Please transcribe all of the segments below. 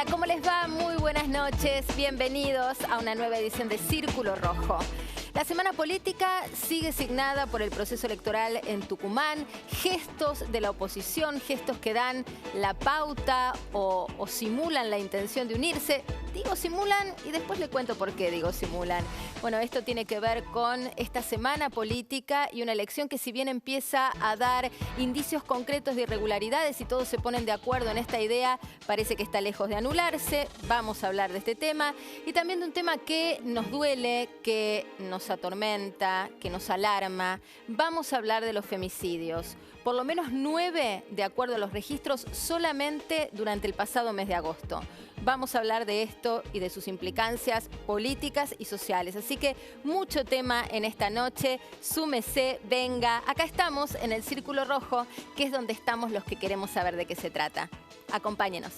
Hola, ¿cómo les va? Muy buenas noches. Bienvenidos a una nueva edición de Círculo Rojo. La semana política sigue signada por el proceso electoral en Tucumán. Gestos de la oposición, gestos que dan la pauta o simulan la intención de unirse. Digo simulan y después le cuento por qué digo simulan. Bueno, esto tiene que ver con esta semana política y una elección que, si bien empieza a dar indicios concretos de irregularidades y todos se ponen de acuerdo en esta idea, parece que está lejos de anularse. Vamos a hablar de este tema y también de un tema que nos duele, que nos atormenta, que nos alarma. Vamos a hablar de los femicidios. Por lo menos 9, de acuerdo a los registros, solamente durante el pasado mes de agosto. Vamos a hablar de esto y de sus implicancias políticas y sociales. Así que mucho tema en esta noche. Súmese, venga. Acá estamos en el Círculo Rojo, que es donde estamos los que queremos saber de qué se trata. Acompáñenos.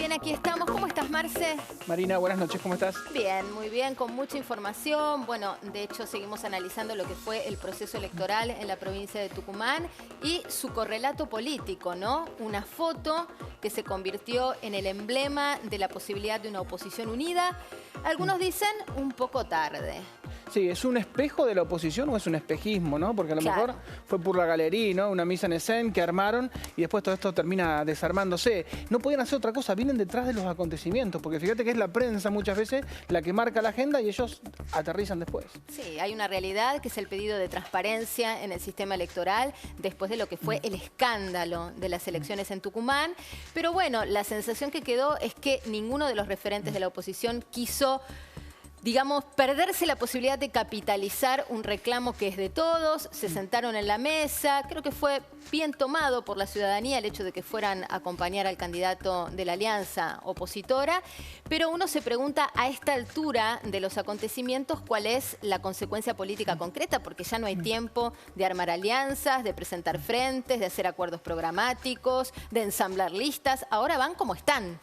Aquí estamos. ¿Cómo estás, Marce? Marina, buenas noches. ¿Cómo estás? Bien, muy bien, con mucha información. Bueno, de hecho, seguimos analizando lo que fue el proceso electoral en la provincia de Tucumán y su correlato político, ¿no? Una foto que se convirtió en el emblema de la posibilidad de una oposición unida. Algunos dicen un poco tarde. Sí, ¿es un espejo de la oposición o es un espejismo, no? Porque a lo mejor fue por la galería, ¿no? Una mise en escène que armaron y después todo esto termina desarmándose. No podían hacer otra cosa, vienen detrás de los acontecimientos, porque fíjate que es la prensa muchas veces la que marca la agenda y ellos aterrizan después. Sí, hay una realidad que es el pedido de transparencia en el sistema electoral después de lo que fue el escándalo de las elecciones en Tucumán. Pero bueno, la sensación que quedó es que ninguno de los referentes de la oposición quiso, digamos, perderse la posibilidad de capitalizar un reclamo que es de todos. Se sentaron en la mesa. Creo que fue bien tomado por la ciudadanía el hecho de que fueran a acompañar al candidato de la alianza opositora. Pero uno se pregunta a esta altura de los acontecimientos cuál es la consecuencia política concreta, porque ya no hay tiempo de armar alianzas, de presentar frentes, de hacer acuerdos programáticos, de ensamblar listas. Ahora van como están.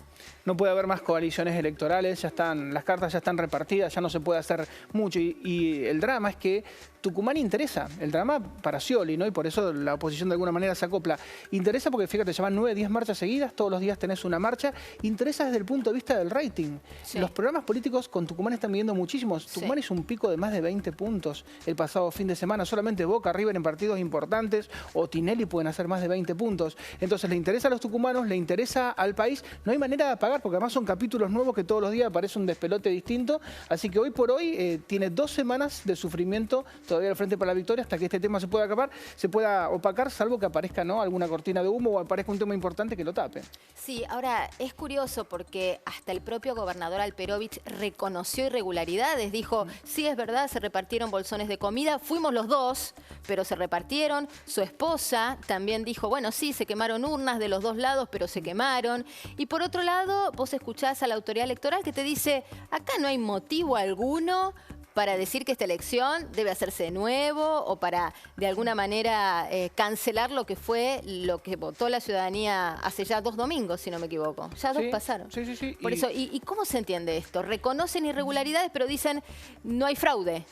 No puede haber más coaliciones electorales, ya están, las cartas ya están repartidas, ya no se puede hacer mucho. Y el drama es que Tucumán interesa, el drama para Scioli, ¿no? Y por eso la oposición de alguna manera se acopla. Interesa porque, fíjate, llevan 9, 10 marchas seguidas, todos los días tenés una marcha. Interesa desde el punto de vista del rating. Sí. Los programas políticos con Tucumán están midiendo muchísimos. Tucumán hizo un pico de más de 20 puntos el pasado fin de semana. Solamente Boca, River en partidos importantes o Tinelli pueden hacer más de 20 puntos. Entonces le interesa a los tucumanos, le interesa al país. No hay manera de apagar, porque además son capítulos nuevos que todos los días aparece un despelote distinto. Así que hoy por hoy tiene 2 semanas de sufrimiento todavía al Frente para la Victoria hasta que este tema se pueda acabar, se pueda opacar, salvo que aparezca, ¿no?, alguna cortina de humo o aparezca un tema importante que lo tape. Sí, ahora es curioso porque hasta el propio gobernador Alperovich reconoció irregularidades. Dijo, sí, es verdad, se repartieron bolsones de comida, fuimos los dos, pero se repartieron. Su esposa también dijo, bueno, sí, se quemaron urnas de los dos lados, pero se quemaron. Y por otro lado, vos escuchás a la autoridad electoral que te dice, acá no hay motivo alguno para decir que esta elección debe hacerse de nuevo o para, de alguna manera, cancelar lo que fue, lo que votó la ciudadanía hace ya 2 domingos, si no me equivoco. Ya 2 pasaron. Sí. Por eso, ¿y cómo se entiende esto? Reconocen irregularidades, pero dicen, no hay fraude.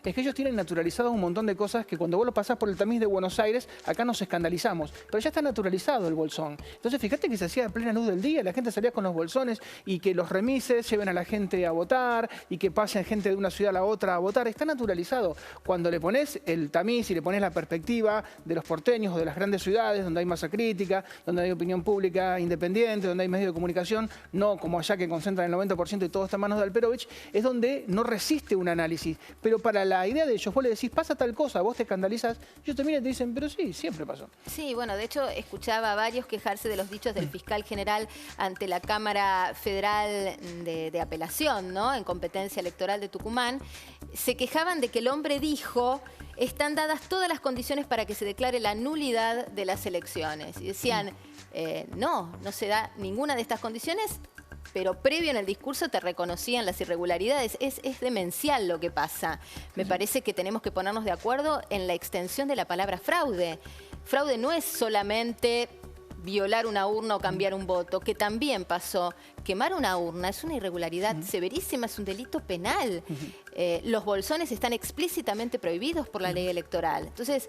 Es que ellos tienen naturalizados un montón de cosas que cuando vos lo pasás por el tamiz de Buenos Aires, acá nos escandalizamos. Pero ya está naturalizado el bolsón. Entonces fíjate que se hacía a plena luz del día, la gente salía con los bolsones y que los remises lleven a la gente a votar y que pasen gente de una ciudad a la otra a votar. Está naturalizado. Cuando le pones el tamiz y le pones la perspectiva de los porteños o de las grandes ciudades, donde hay masa crítica, donde hay opinión pública independiente, donde hay medios de comunicación, no como allá que concentran el 90% y todo está en manos de Alperovich, es donde no resiste un análisis. Pero para la idea de ellos, vos le decís, pasa tal cosa, vos te escandalizás, ellos te miran y te dicen, pero sí, siempre pasó. Sí, bueno, de hecho, escuchaba a varios quejarse de los dichos del fiscal general ante la Cámara Federal de Apelación, ¿no?, en competencia electoral de Tucumán. Se quejaban de que el hombre dijo, están dadas todas las condiciones para que se declare la nulidad de las elecciones. Y decían, no se da ninguna de estas condiciones, pero previo en el discurso te reconocían las irregularidades. Es demencial lo que pasa. Me parece que tenemos que ponernos de acuerdo en la extensión de la palabra fraude. Fraude no es solamente violar una urna o cambiar un voto, que también pasó. Quemar una urna es una irregularidad severísima, es un delito penal. Los bolsones están explícitamente prohibidos por la ley electoral. Entonces,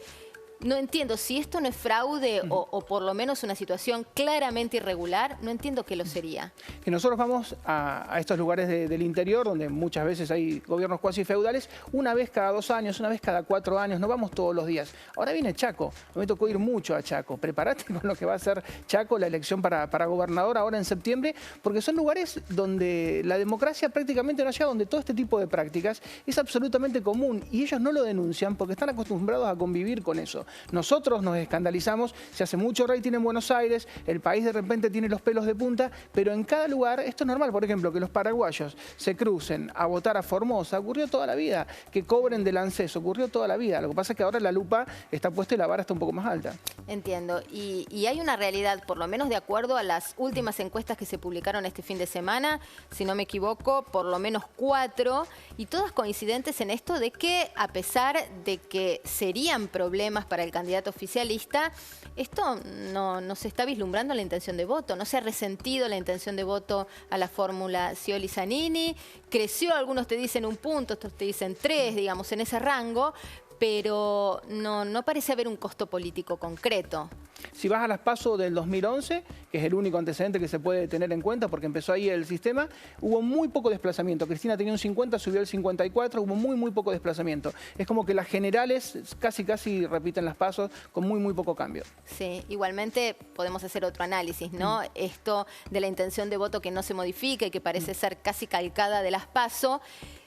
no entiendo, si esto no es fraude o por lo menos una situación claramente irregular, no entiendo qué lo sería. Que nosotros vamos a estos lugares del interior, donde muchas veces hay gobiernos cuasi feudales, una vez cada 2 años, una vez cada 4 años, no vamos todos los días. Ahora viene Chaco, me tocó ir mucho a Chaco. Prepárate con lo que va a ser Chaco, la elección para gobernador ahora en septiembre, porque son lugares donde la democracia prácticamente no llega, donde todo este tipo de prácticas es absolutamente común y ellos no lo denuncian porque están acostumbrados a convivir con eso. Nosotros nos escandalizamos, se hace mucho rating en Buenos Aires, el país de repente tiene los pelos de punta, pero en cada lugar esto es normal. Por ejemplo, que los paraguayos se crucen a votar a Formosa, ocurrió toda la vida. Que cobren del ANSES, ocurrió toda la vida. Lo que pasa es que ahora la lupa está puesta y la vara está un poco más alta. Entiendo. Y hay una realidad, por lo menos de acuerdo a las últimas encuestas que se publicaron este fin de semana, si no me equivoco, por lo menos 4, y todas coincidentes en esto de que, a pesar de que serían problemas para el candidato oficialista, esto no se está vislumbrando la intención de voto, no se ha resentido la intención de voto a la fórmula Scioli-Zanini. Creció, algunos te dicen 1 punto, otros te dicen 3, digamos, en ese rango, pero no parece haber un costo político concreto. Si vas a las PASO del 2011, que es el único antecedente que se puede tener en cuenta porque empezó ahí el sistema, hubo muy poco desplazamiento. Cristina tenía un 50, subió al 54, hubo muy poco desplazamiento. Es como que las generales casi repiten las PASO con muy poco cambio. Sí, igualmente podemos hacer otro análisis, ¿no? Esto de la intención de voto que no se modifica y que parece ser casi calcada de las PASO,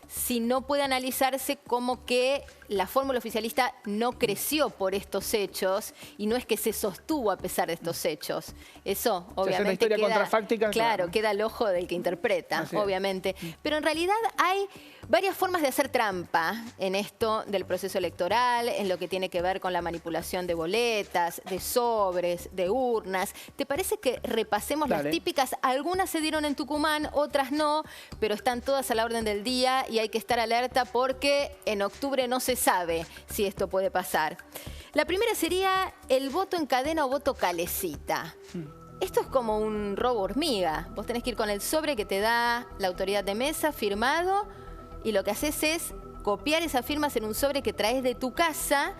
si no puede analizarse como que la fórmula oficialista no creció por estos hechos y no es que se sostuvo a pesar de estos hechos. Eso, obviamente, una historia contrafáctica, claro, queda al ojo del que interpreta, obviamente. Pero en realidad hay varias formas de hacer trampa en esto del proceso electoral, en lo que tiene que ver con la manipulación de boletas, de sobres, de urnas. ¿Te parece que repasemos las típicas? Algunas se dieron en Tucumán, otras no, pero están todas a la orden del día y hay que estar alerta porque en octubre no se sabe si esto puede pasar. La primera sería el voto en cadena o voto calecita. Esto es como un robo hormiga. Vos tenés que ir con el sobre que te da la autoridad de mesa firmado y lo que haces es copiar esas firmas en un sobre que traes de tu casa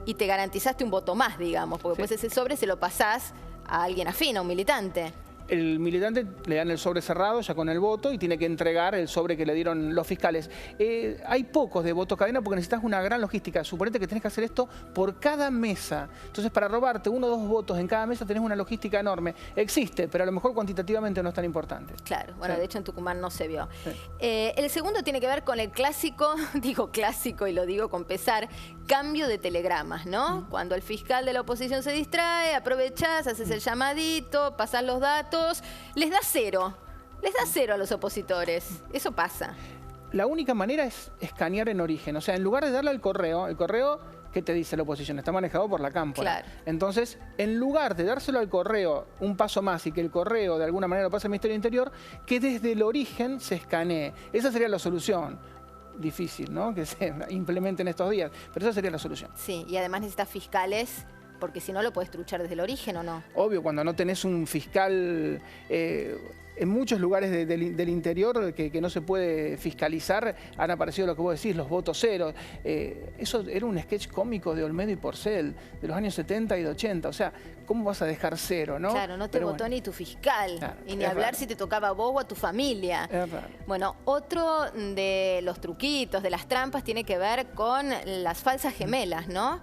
y te garantizaste un voto más, digamos, porque después ese sobre se lo pasás a alguien afín, a un militante. El militante le dan el sobre cerrado ya con el voto y tiene que entregar el sobre que le dieron los fiscales. Hay pocos de voto cadena porque necesitas una gran logística. Suponete que tenés que hacer esto por cada mesa. Entonces, para robarte 1 o 2 votos en cada mesa tenés una logística enorme. Existe, pero a lo mejor cuantitativamente no es tan importante. Claro, bueno, de hecho en Tucumán no se vio. El segundo tiene que ver con el clásico, digo clásico y lo digo con pesar, cambio de telegramas, ¿no? Cuando el fiscal de la oposición se distrae, aprovechás, haces el llamadito, pasás los datos, les da 0. Les da 0 a los opositores. Eso pasa. La única manera es escanear en origen. O sea, en lugar de darle al correo, el correo, ¿qué te dice la oposición? Está manejado por la cámpora. Claro. Entonces, en lugar de dárselo al correo un paso más y que el correo de alguna manera lo pase al Ministerio del Interior, que desde el origen se escanee. Esa sería la solución. Difícil, ¿no? Que se implemente en estos días. Pero esa sería la solución. Sí, y además necesitas fiscales, porque si no lo puedes truchar desde el origen, ¿o no? Obvio, cuando no tenés un fiscal en muchos lugares del interior que no se puede fiscalizar, han aparecido lo que vos decís, los votos ceros. Eso era un sketch cómico de Olmedo y Porcel, de los años 70 y de 80. O sea, ¿cómo vas a dejar 0, no? Claro, no te votó ni tu fiscal. Claro, y ni hablar si te tocaba a vos o a tu familia. Es raro. Bueno, otro de los truquitos, de las trampas, tiene que ver con las falsas gemelas, ¿no?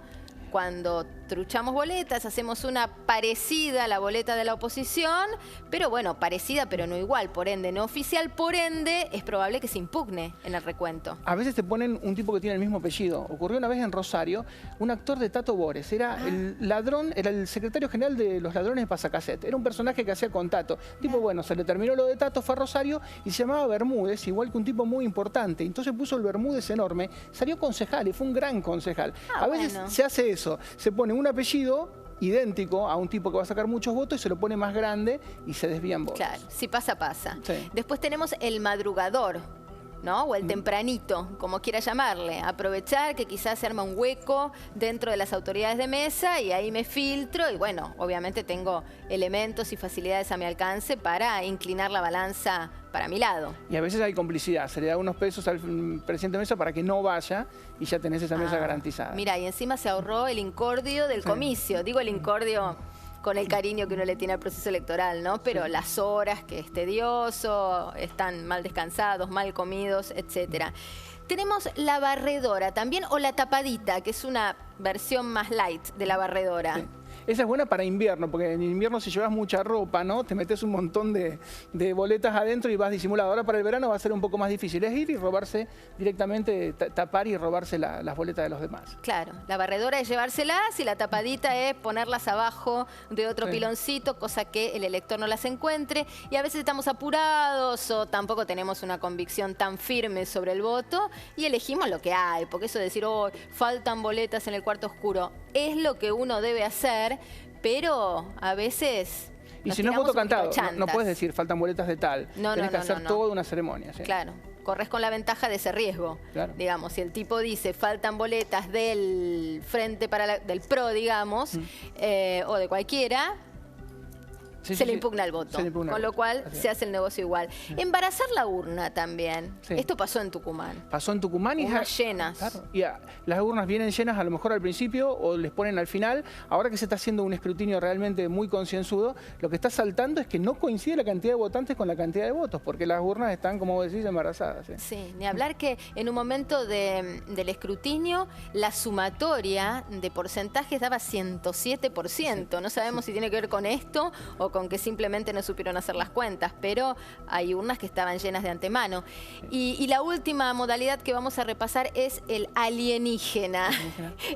Cuando truchamos boletas, hacemos una parecida a la boleta de la oposición, pero bueno, parecida pero no igual, por ende no oficial, por ende es probable que se impugne en el recuento. A veces te ponen un tipo que tiene el mismo apellido. Ocurrió una vez en Rosario, un actor de Tato Bores, era el ladrón, era el secretario general de los ladrones de Pasacaset, era un personaje que hacía con Tato. Tipo, bueno, se le terminó lo de Tato, fue a Rosario y se llamaba Bermúdez, igual que un tipo muy importante. Entonces puso el Bermúdez enorme, salió concejal y fue un gran concejal. A veces se hace eso, se pone un apellido idéntico a un tipo que va a sacar muchos votos y se lo pone más grande y se desvían votos. Claro, si pasa, pasa. Sí. Después tenemos el madrugador. ¿no? O el tempranito, como quiera llamarle. Aprovechar que quizás se arma un hueco dentro de las autoridades de mesa y ahí me filtro y bueno, obviamente tengo elementos y facilidades a mi alcance para inclinar la balanza para mi lado. Y a veces hay complicidad, se le da unos pesos al presidente de mesa para que no vaya y ya tenés esa mesa garantizada. Mira, y encima se ahorró el incordio del comicio. Digo el incordio con el cariño que uno le tiene al proceso electoral, ¿no? Pero las horas, que es tedioso, están mal descansados, mal comidos, etcétera. Tenemos la barredora también, o la tapadita, que es una versión más light de la barredora. Sí. Esa es buena para invierno, porque en invierno si llevas mucha ropa, ¿no? Te metes un montón de boletas adentro y vas disimulado. Ahora para el verano va a ser un poco más difícil. Es ir y robarse directamente, tapar y robarse las boletas de los demás. Claro, la barredora es llevárselas y la tapadita es ponerlas abajo de otro piloncito, cosa que el elector no las encuentre. Y a veces estamos apurados o tampoco tenemos una convicción tan firme sobre el voto y elegimos lo que hay. Porque eso de decir, oh, faltan boletas en el cuarto oscuro, es lo que uno debe hacer. Pero a veces... Y si no es voto cantado, no puedes decir faltan boletas de tal. Tienes que hacer toda una ceremonia. ¿Sí? Claro, corres con la ventaja de ese riesgo. Claro. Digamos, si el tipo dice faltan boletas del frente del PRO, digamos, o de cualquiera... se le impugna el voto, con lo cual se hace el negocio igual. Embarazar la urna también. Esto pasó en Tucumán. Pasó en Tucumán y urnas llenas. Claro, y las urnas vienen llenas a lo mejor al principio o les ponen al final. Ahora que se está haciendo un escrutinio realmente muy concienzudo, lo que está saltando es que no coincide la cantidad de votantes con la cantidad de votos, porque las urnas están, como vos decís, embarazadas. Sí, ni hablar que en un momento del escrutinio la sumatoria de porcentajes daba 107%. No sabemos si tiene que ver con esto o con que simplemente no supieron hacer las cuentas, pero hay urnas que estaban llenas de antemano. Y la última modalidad que vamos a repasar es el alienígena.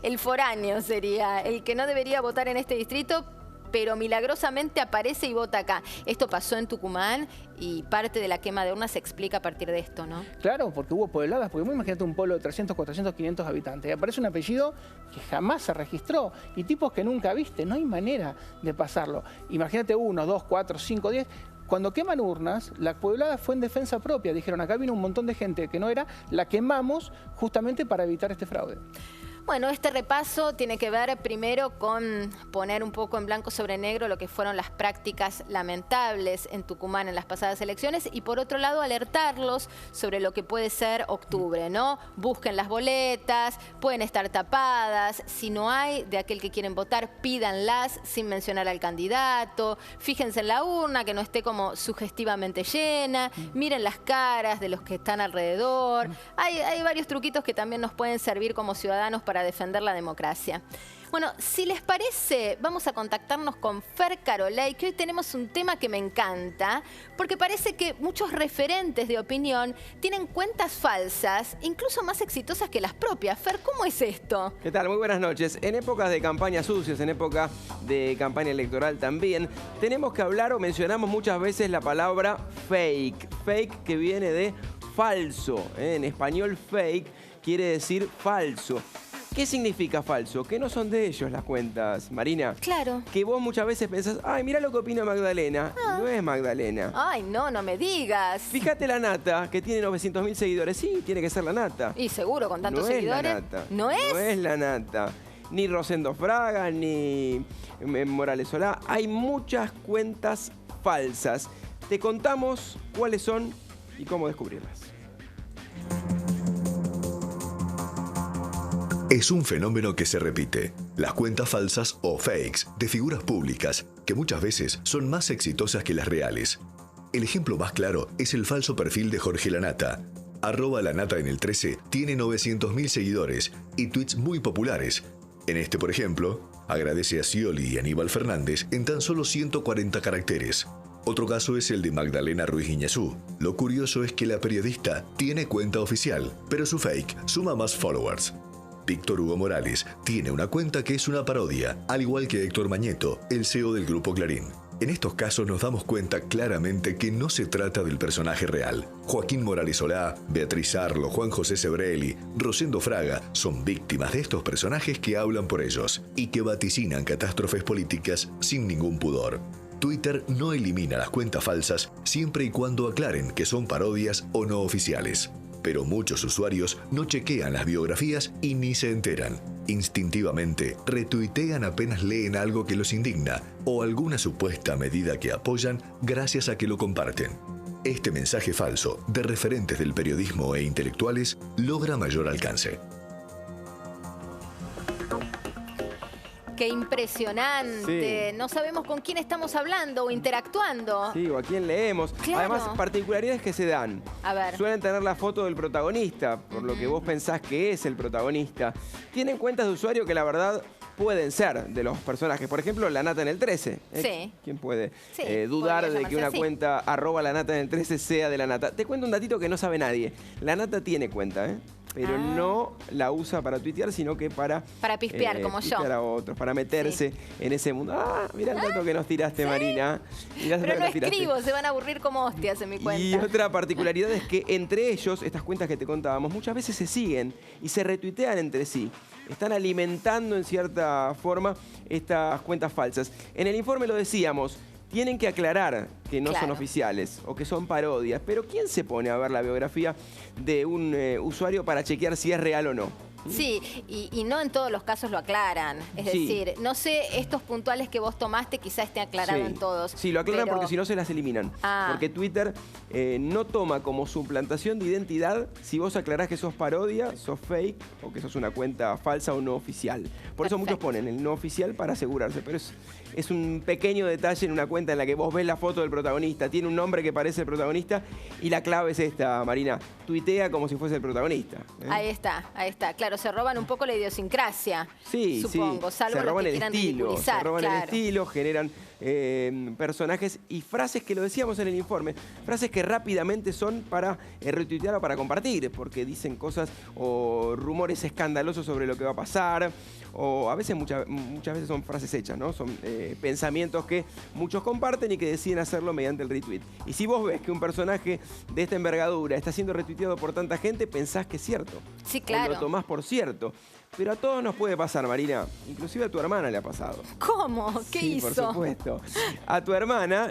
El foráneo sería, el que no debería votar en este distrito, pero milagrosamente aparece y vota acá. Esto pasó en Tucumán y parte de la quema de urnas se explica a partir de esto, ¿no? Claro, porque hubo puebladas, porque imagínate un pueblo de 300, 400, 500 habitantes y aparece un apellido que jamás se registró y tipos que nunca viste, no hay manera de pasarlo. Imagínate 1, 2, 4, 5, 10... Cuando queman urnas, la pueblada fue en defensa propia. Dijeron, acá vino un montón de gente que no era, la quemamos justamente para evitar este fraude. Bueno, este repaso tiene que ver primero con poner un poco en blanco sobre negro lo que fueron las prácticas lamentables en Tucumán en las pasadas elecciones y por otro lado alertarlos sobre lo que puede ser octubre, ¿no? Busquen las boletas, pueden estar tapadas, si no hay de aquel que quieren votar, pídanlas sin mencionar al candidato, fíjense en la urna que no esté como sugestivamente llena, miren las caras de los que están alrededor, hay varios truquitos que también nos pueden servir como ciudadanos para defender la democracia. Bueno, si les parece, vamos a contactarnos con Fer Carolay, que hoy tenemos un tema que me encanta, porque parece que muchos referentes de opinión tienen cuentas falsas, incluso más exitosas que las propias. Fer, ¿cómo es esto? ¿Qué tal? Muy buenas noches. En épocas de campañas sucias, en época de campaña electoral también, tenemos que hablar o mencionamos muchas veces la palabra fake. Fake que viene de falso. En español fake quiere decir falso. ¿Qué significa falso? Que no son de ellos las cuentas, Marina. Claro. Que vos muchas veces pensás, ay, mira lo que opina Magdalena. No es Magdalena. Ay, no me digas. Fíjate la Nata, que tiene 900.000 seguidores. Sí, tiene que ser la Nata. Y seguro, con tantos seguidores. No es la Nata. ¿No es? No es la Nata. Ni Rosendo Fraga, ni Morales Solá. Hay muchas cuentas falsas. Te contamos cuáles son y cómo descubrirlas. Es un fenómeno que se repite, las cuentas falsas o fakes de figuras públicas, que muchas veces son más exitosas que las reales. El ejemplo más claro es el falso perfil de Jorge Lanata. @lanata en el 13 tiene 900.000 seguidores y tweets muy populares. En este, por ejemplo, agradece a Scioli y Aníbal Fernández en tan solo 140 caracteres. Otro caso es el de Magdalena Ruiz Guiñazú. Lo curioso es que la periodista tiene cuenta oficial, pero su fake suma más followers. Víctor Hugo Morales tiene una cuenta que es una parodia, al igual que Héctor Mañeto, el CEO del Grupo Clarín. En estos casos nos damos cuenta claramente que no se trata del personaje real. Joaquín Morales Solá, Beatriz Arlo, Juan José Sebrelli, Rosendo Fraga son víctimas de estos personajes que hablan por ellos y que vaticinan catástrofes políticas sin ningún pudor. Twitter no elimina las cuentas falsas siempre y cuando aclaren que son parodias o no oficiales. Pero muchos usuarios no chequean las biografías y ni se enteran. Instintivamente, retuitean apenas leen algo que los indigna o alguna supuesta medida que apoyan gracias a que lo comparten. Este mensaje falso de referentes del periodismo e intelectuales logra mayor alcance. Qué impresionante. Sí. No sabemos con quién estamos hablando o interactuando. Sí, o a quién leemos. Claro. Además, particularidades que se dan. A ver. Suelen tener la foto del protagonista, por lo que vos pensás que es el protagonista. Tienen cuentas de usuario que la verdad pueden ser de los personajes. Por ejemplo, La Nata en el 13. Sí. ¿Quién puede Sí, dudar podría de que llamarse una así. cuenta @La Nata en el 13 sea de La Nata? Te cuento un datito que no sabe nadie. La Nata tiene cuenta, pero no la usa para tuitear, sino que para pispear, como yo. pispear a otros, para meterse en ese mundo. Ah, mirá el dato que nos tiraste, Marina. Mirá el dato Pero que no nos tiraste. escribo, se van a aburrir como hostias en mi cuenta. Y otra particularidad es que entre ellos, estas cuentas que te contábamos, muchas veces se siguen y se retuitean entre sí. Están alimentando en cierta forma estas cuentas falsas. En el informe lo decíamos, tienen que aclarar que no son oficiales o que son parodias. Pero ¿quién se pone a ver la biografía de un usuario para chequear si es real o no? Sí, y no en todos los casos lo aclaran. Es decir, no sé, estos puntuales que vos tomaste quizá esté aclarado en todos. Sí, lo aclaran pero... porque si no se las eliminan. Porque Twitter no toma como suplantación de identidad si vos aclarás que sos parodia, sos fake o que sos una cuenta falsa o no oficial. Por eso muchos ponen el no oficial para asegurarse, pero es un pequeño detalle en una cuenta en la que vos ves la foto del protagonista, tiene un nombre que parece el protagonista y la clave es esta, Marina, tuitea como si fuese el protagonista. Ahí está, claro, se roban un poco la idiosincrasia, supongo, salvo se roban lo que el quieran estilo, ridiculizar. se roban el estilo, generan personajes y frases que lo decíamos en el informe, frases que rápidamente son para retuitear o para compartir, porque dicen cosas o rumores escandalosos sobre lo que va a pasar, o a veces, muchas veces son frases hechas, ¿no? Son pensamientos que muchos comparten y que deciden hacerlo mediante el retweet. Y si vos ves que un personaje de esta envergadura está siendo retuiteado por tanta gente, pensás que es cierto. Sí, claro. O lo tomás por cierto. Pero a todos nos puede pasar, Marina. Inclusive a tu hermana le ha pasado. ¿Cómo? ¿Qué hizo? Por supuesto. A tu hermana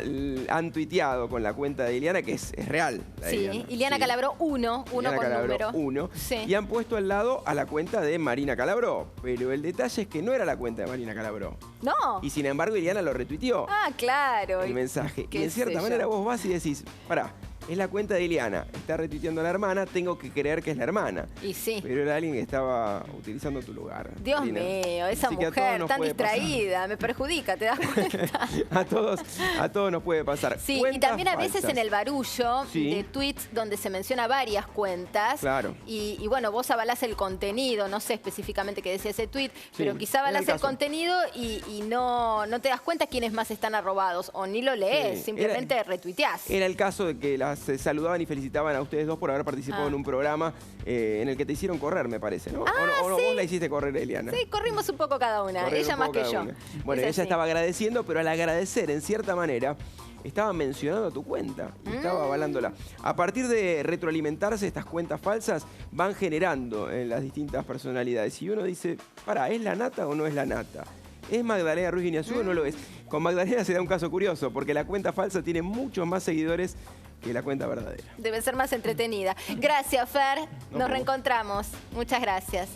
han tuiteado con la cuenta de Ileana, que es real. Sí, Ileana Calabró 1 con número. 1. Sí. Y han puesto al lado a la cuenta de Marina Calabró. Pero el detalle es que no era la cuenta de Marina Calabró. No. Y sin embargo, Ileana lo retuiteó. Ah, claro. El mensaje. Y en cierta manera vos vas y decís, pará, es la cuenta de Ileana, está retuiteando a la hermana, tengo que creer que es la hermana. Y sí. Pero era alguien que estaba utilizando tu lugar. Dios Marina. mío, esa Así que mujer tan distraída, me perjudica, ¿te das cuenta? a todos nos puede pasar. Sí, Cuentas y también a veces falsas. en el barullo de tweets donde se menciona varias cuentas. Claro. Y bueno, vos avalás el contenido, no sé específicamente qué decía ese tweet, pero quizá avalás el contenido y no te das cuenta quiénes más están arrobados o ni lo lees, simplemente retuiteás. Era el caso de que las saludaban y felicitaban a ustedes dos por haber participado en un programa en el que te hicieron correr, me parece, ¿no? ¿O no, vos la hiciste correr, Eliana? Sí, corrimos un poco cada una, ella más que yo. Bueno, ella estaba agradeciendo, pero al agradecer, en cierta manera, estaba mencionando tu cuenta, estaba avalándola. A partir de retroalimentarse, estas cuentas falsas van generando en las distintas personalidades. Y uno dice, pará, ¿es la nata o no es la nata? ¿Es Magdalena Ruiz Guiñazú o no lo es? Con Magdalena se da un caso curioso, porque la cuenta falsa tiene muchos más seguidores que la cuenta verdadera. Debe ser más entretenida. Gracias, Fer. Nos reencontramos. Muchas gracias.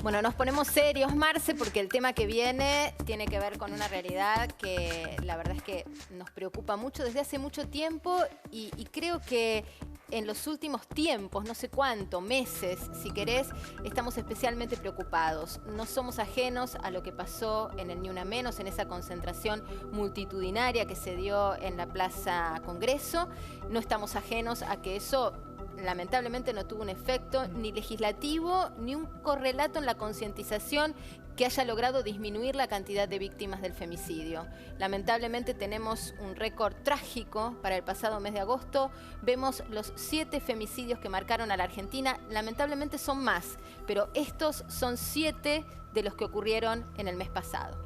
Bueno, nos ponemos serios, Marce, porque el tema que viene tiene que ver con una realidad que la verdad es que nos preocupa mucho desde hace mucho tiempo y creo que en los últimos tiempos, no sé cuánto, meses, si querés, estamos especialmente preocupados. No somos ajenos a lo que pasó en el Ni Una Menos, en esa concentración multitudinaria que se dio en la Plaza Congreso. No estamos ajenos a que eso lamentablemente no tuvo un efecto ni legislativo ni un correlato en la concientización que haya logrado disminuir la cantidad de víctimas del femicidio. Lamentablemente tenemos un récord trágico para el pasado mes de agosto. Vemos los 7 femicidios que marcaron a la Argentina. Lamentablemente son más, pero estos son 7 de los que ocurrieron en el mes pasado.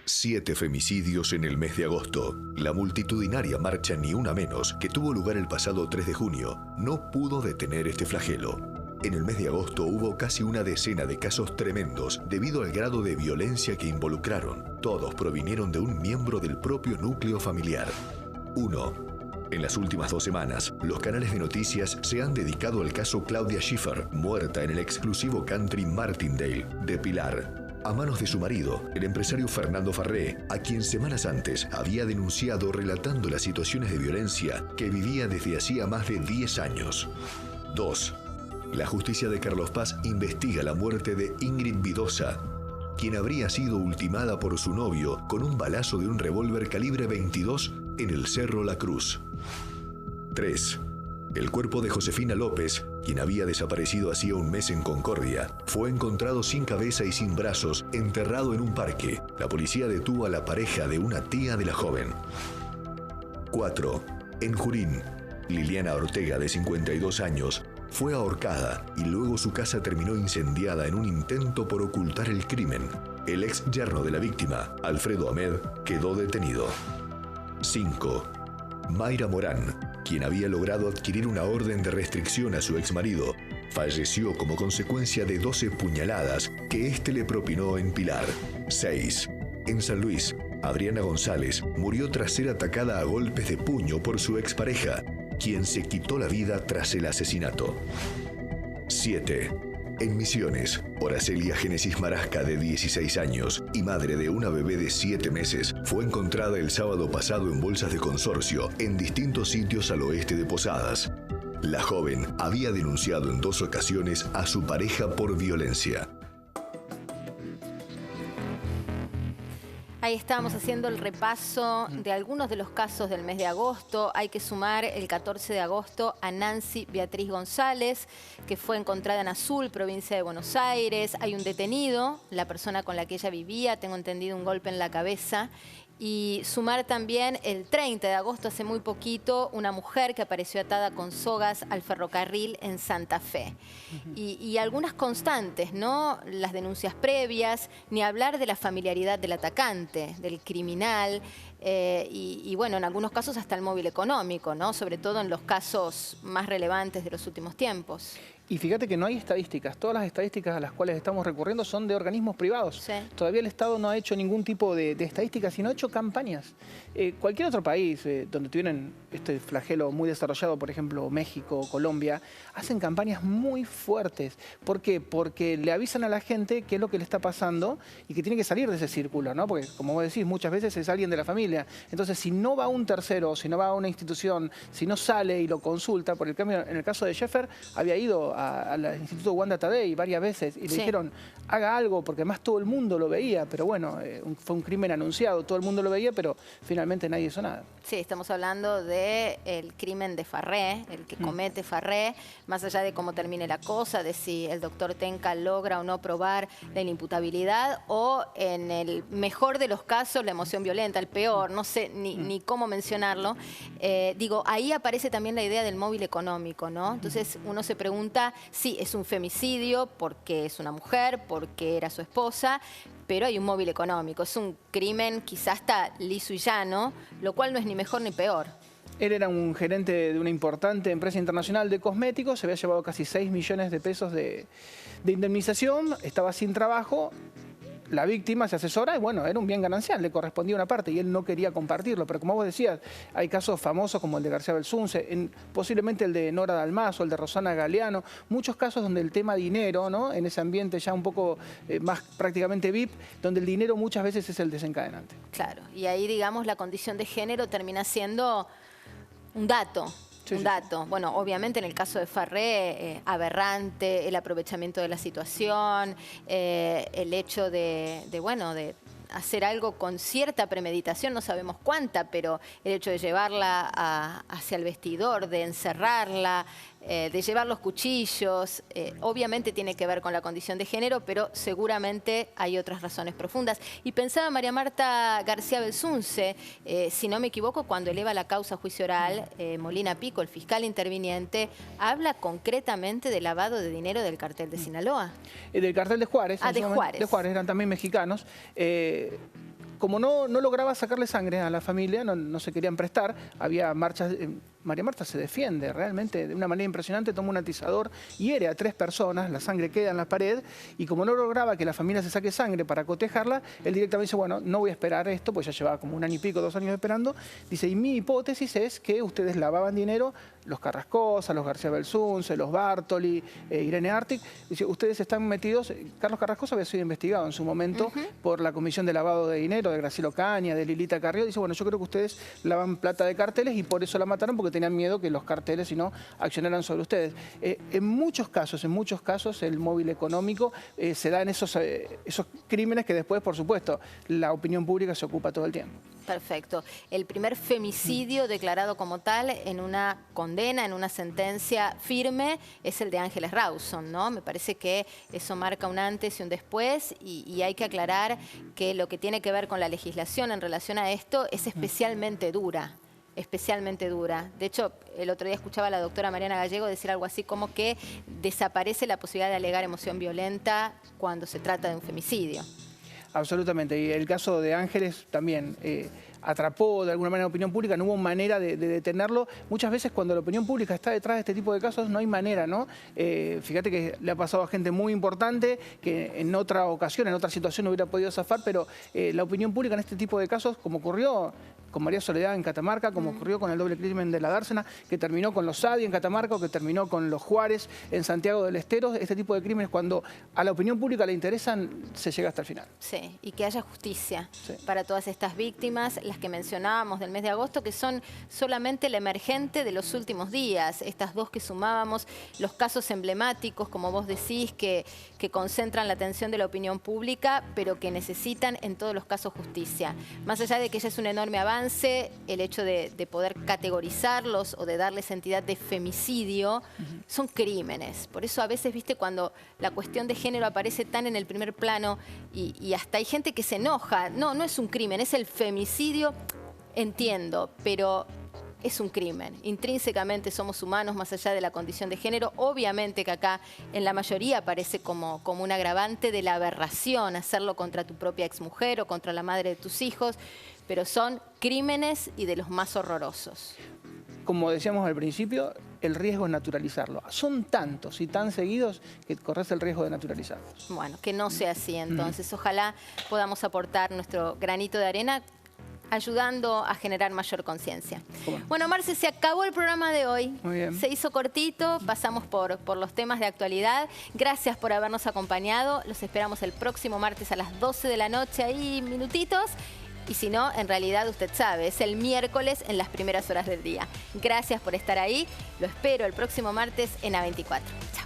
7 femicidios en el mes de agosto. La multitudinaria marcha Ni Una Menos, que tuvo lugar el pasado 3 de junio, no pudo detener este flagelo. En el mes de agosto hubo casi una decena de casos tremendos debido al grado de violencia que involucraron. Todos provinieron de un miembro del propio núcleo familiar. 1. En las últimas 2 semanas, los canales de noticias se han dedicado al caso Claudia Schiffer, muerta en el exclusivo country Martindale de Pilar, a manos de su marido, el empresario Fernando Farré, a quien semanas antes había denunciado relatando las situaciones de violencia que vivía desde hacía más de 10 años. 2. La justicia de Carlos Paz investiga la muerte de Ingrid Vidosa, quien habría sido ultimada por su novio con un balazo de un revólver calibre 22 en el Cerro La Cruz. 3. El cuerpo de Josefina López, quien había desaparecido hacía un mes en Concordia, fue encontrado sin cabeza y sin brazos, enterrado en un parque. La policía detuvo a la pareja de una tía de la joven. 4. En Junín, Liliana Ortega, de 52 años, fue ahorcada y luego su casa terminó incendiada en un intento por ocultar el crimen. El ex yerno de la víctima, Alfredo Ahmed, quedó detenido. 5. Mayra Morán, quien había logrado adquirir una orden de restricción a su exmarido, falleció como consecuencia de 12 puñaladas que éste le propinó en Pilar. 6. En San Luis, Adriana González murió tras ser atacada a golpes de puño por su expareja, quien se quitó la vida tras el asesinato. 7. En Misiones, Horacelia Génesis Marasca, de 16 años y madre de una bebé de 7 meses, fue encontrada el sábado pasado en bolsas de consorcio en distintos sitios al oeste de Posadas. La joven había denunciado en 2 ocasiones a su pareja por violencia. Ahí estábamos haciendo el repaso de algunos de los casos del mes de agosto. Hay que sumar el 14 de agosto a Nancy Beatriz González, que fue encontrada en Azul, provincia de Buenos Aires. Hay un detenido, la persona con la que ella vivía, tengo entendido, un golpe en la cabeza. Y sumar también el 30 de agosto, hace muy poquito, una mujer que apareció atada con sogas al ferrocarril en Santa Fe. Y algunas constantes, ¿no? Las denuncias previas, ni hablar de la familiaridad del atacante, del criminal, y bueno, en algunos casos hasta el móvil económico, ¿no? Sobre todo en los casos más relevantes de los últimos tiempos. Y fíjate que no hay estadísticas. Todas las estadísticas a las cuales estamos recurriendo son de organismos privados. Sí. Todavía el Estado no ha hecho ningún tipo de estadísticas, sino ha hecho campañas. Cualquier otro país donde tienen este flagelo muy desarrollado, por ejemplo México, Colombia, hacen campañas muy fuertes. ¿Por qué? Porque le avisan a la gente qué es lo que le está pasando y que tiene que salir de ese círculo, ¿no? Porque, como vos decís, muchas veces es alguien de la familia. Entonces, si no va un tercero, si no va a una institución, si no sale y lo consulta, por el cambio, en el caso de Schiffer, había ido al Instituto Wanda Tadei varias veces y le dijeron, haga algo, porque además todo el mundo lo veía, pero bueno, fue un crimen anunciado, todo el mundo lo veía, pero finalmente nadie hizo nada. Sí, estamos hablando del crimen de Farré, el que comete Farré, más allá de cómo termine la cosa, de si el doctor Tenca logra o no probar la inimputabilidad, o en el mejor de los casos, la emoción violenta, el peor, no sé ni cómo mencionarlo. Digo, ahí aparece también la idea del móvil económico, ¿no? Entonces uno se pregunta, sí, es un femicidio porque es una mujer, porque era su esposa, pero hay un móvil económico. Es un crimen quizás hasta liso y llano, lo cual no es ni mejor ni peor. Él era un gerente de una importante empresa internacional de cosméticos, se había llevado casi 6 millones de pesos de indemnización, estaba sin trabajo. La víctima se asesora y bueno, era un bien ganancial, le correspondía una parte y él no quería compartirlo. Pero como vos decías, hay casos famosos como el de García Belsunce, posiblemente el de Nora Dalmazo, el de Rosana Galeano, muchos casos donde el tema dinero, ¿no? En ese ambiente ya un poco más prácticamente VIP, donde el dinero muchas veces es el desencadenante. Claro, y ahí digamos la condición de género termina siendo un dato. Un dato. Bueno, obviamente en el caso de Farré, aberrante, el aprovechamiento de la situación, el hecho de hacer algo con cierta premeditación, no sabemos cuánta, pero el hecho de llevarla hacia el vestidor, de encerrarla, de llevar los cuchillos, obviamente tiene que ver con la condición de género, pero seguramente hay otras razones profundas. Y pensaba María Marta García Belsunce, si no me equivoco, cuando eleva la causa a juicio oral, Molina Pico, el fiscal interviniente, habla concretamente de lavado de dinero del cartel de Sinaloa. Del cartel de Juárez. Ah, de Juárez. De Juárez, eran también mexicanos. como no lograba sacarle sangre a la familia, no se querían prestar, había marchas... María Marta se defiende realmente de una manera impresionante, toma un atizador, hiere a 3 personas, la sangre queda en la pared y como no lograba que la familia se saque sangre para cotejarla, él directamente dice, bueno, no voy a esperar esto, pues ya llevaba como 1 año y pico, 2 años esperando. Dice, y mi hipótesis es que ustedes lavaban dinero, los Carrascosa, los García Belsunce, los Bartoli, Irene Artic. Dice, ustedes están metidos, Carlos Carrascosa había sido investigado en su momento por la Comisión de Lavado de Dinero de Graciela Ocaña, de Lilita Carrió. Dice, bueno, yo creo que ustedes lavan plata de carteles y por eso la mataron, porque tenían miedo que los carteles, si no, accionaran sobre ustedes. En muchos casos, el móvil económico se da en esos crímenes que después, por supuesto, la opinión pública se ocupa todo el tiempo. Perfecto. El primer femicidio declarado como tal en una condena, en una sentencia firme, es el de Ángeles Rawson, ¿no? Me parece que eso marca un antes y un después y hay que aclarar que lo que tiene que ver con la legislación en relación a esto es especialmente dura. Especialmente dura. De hecho, el otro día escuchaba a la doctora Mariana Gallego decir algo así como que desaparece la posibilidad de alegar emoción violenta cuando se trata de un femicidio. Absolutamente. Y el caso de Ángeles también atrapó de alguna manera la opinión pública, no hubo manera de detenerlo. Muchas veces cuando la opinión pública está detrás de este tipo de casos no hay manera, ¿no? Fíjate que le ha pasado a gente muy importante que en otra ocasión, en otra situación no hubiera podido zafar, pero la opinión pública en este tipo de casos, como ocurrió con María Soledad en Catamarca, como ocurrió con el doble crimen de la Dársena, que terminó con los Sadi en Catamarca, o que terminó con los Juárez en Santiago del Estero. Este tipo de crímenes, cuando a la opinión pública le interesan, se llega hasta el final. Sí, y que haya justicia para todas estas víctimas, las que mencionábamos del mes de agosto, que son solamente el emergente de los últimos días. Estas 2 que sumábamos, los casos emblemáticos, como vos decís, que concentran la atención de la opinión pública, pero que necesitan en todos los casos justicia. Más allá de que ya es un enorme avance, el hecho de poder categorizarlos o de darles entidad de femicidio, son crímenes. Por eso a veces, viste, cuando la cuestión de género aparece tan en el primer plano y hasta hay gente que se enoja, no es un crimen, es el femicidio, entiendo, pero es un crimen. Intrínsecamente somos humanos más allá de la condición de género. Obviamente que acá en la mayoría aparece como un agravante de la aberración, hacerlo contra tu propia exmujer o contra la madre de tus hijos, pero son crímenes y de los más horrorosos. Como decíamos al principio, el riesgo es naturalizarlo. Son tantos y tan seguidos que corres el riesgo de naturalizarlos. Bueno, que no sea así entonces. Ojalá podamos aportar nuestro granito de arena ayudando a generar mayor conciencia. Bueno, Marce, se acabó el programa de hoy. Muy bien. Se hizo cortito, pasamos por los temas de actualidad. Gracias por habernos acompañado. Los esperamos el próximo martes a las 12 de la noche, ahí minutitos. Y si no, en realidad usted sabe, es el miércoles en las primeras horas del día. Gracias por estar ahí. Lo espero el próximo martes en A24. Chao.